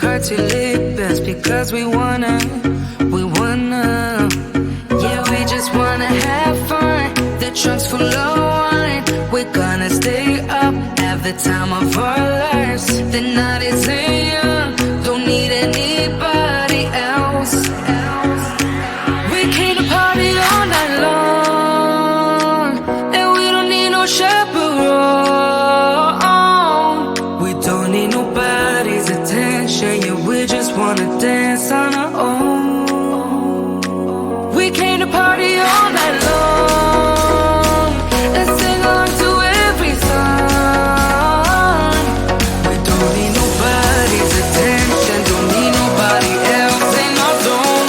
party lit best because we wanna. Yeah, we just wanna have fun. The trunk's full of wine. We're gonna stay up, have the time of our lives. The night is young, don't need anybody else. We came to party all night long, and we don't need no chaperone. We don't need nobody's attention, yeah, we just wanna dance on our own. We came to party all night long and sing along to every song. We don't need nobody's attention, don't need nobody else in our zone.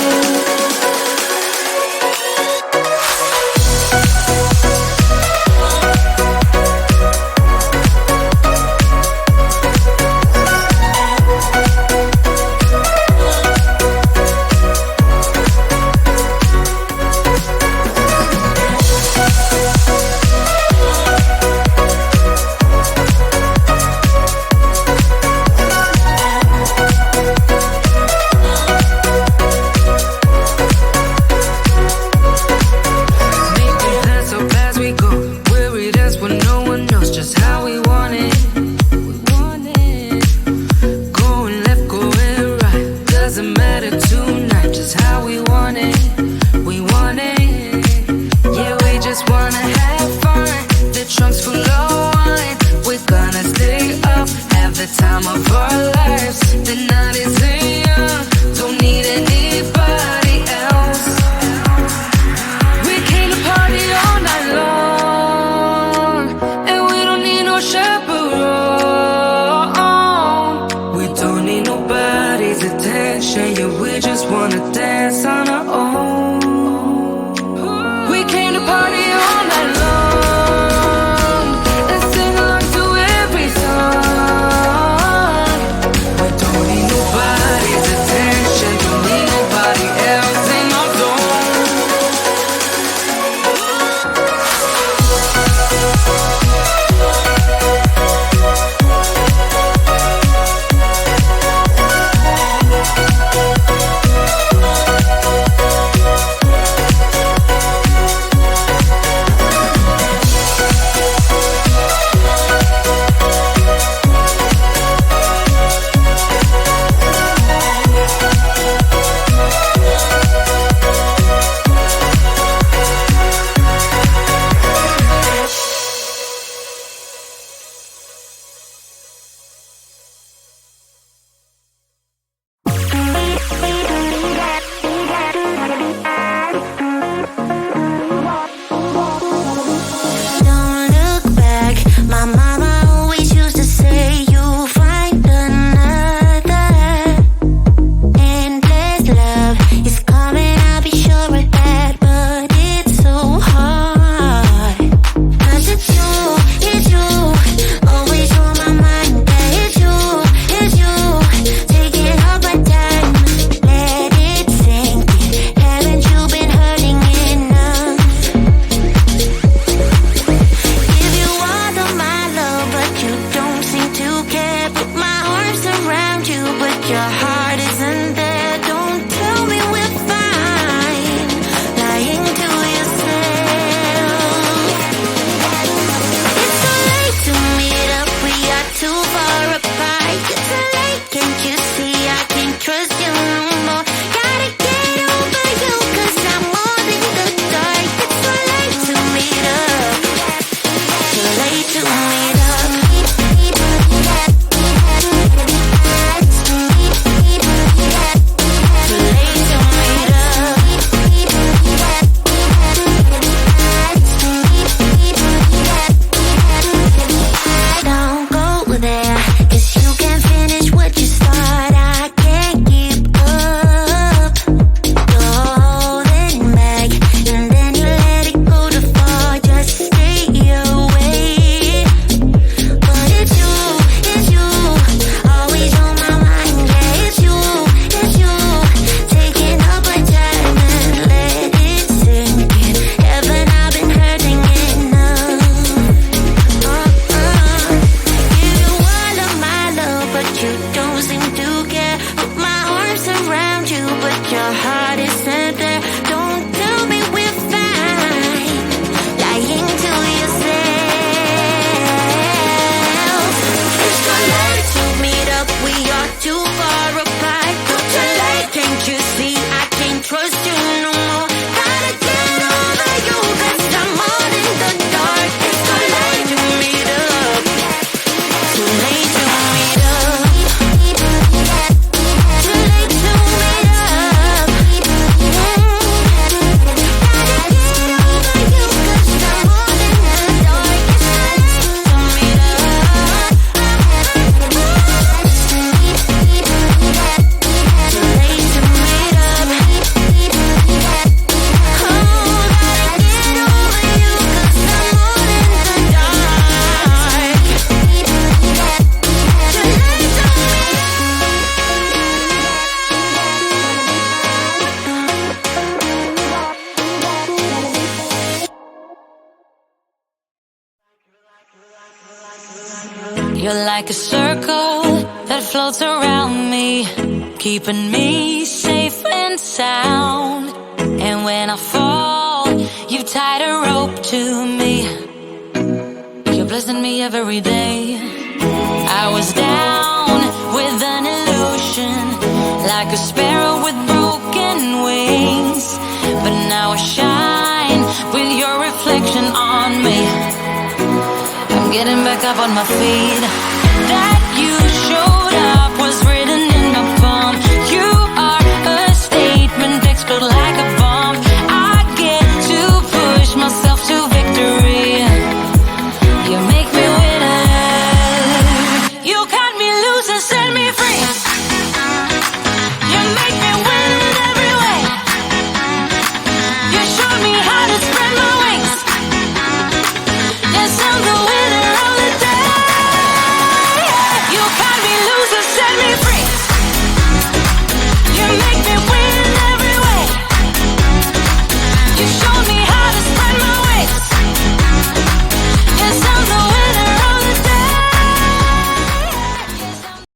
You're like a circle that floats around me, keeping me safe and sound. And when I fall, you tied a rope to me. You're blessing me every day. I was down with an illusion, like a sparrow with broken wings. But now I shine with your reflection on me. I'm getting back up on my feet.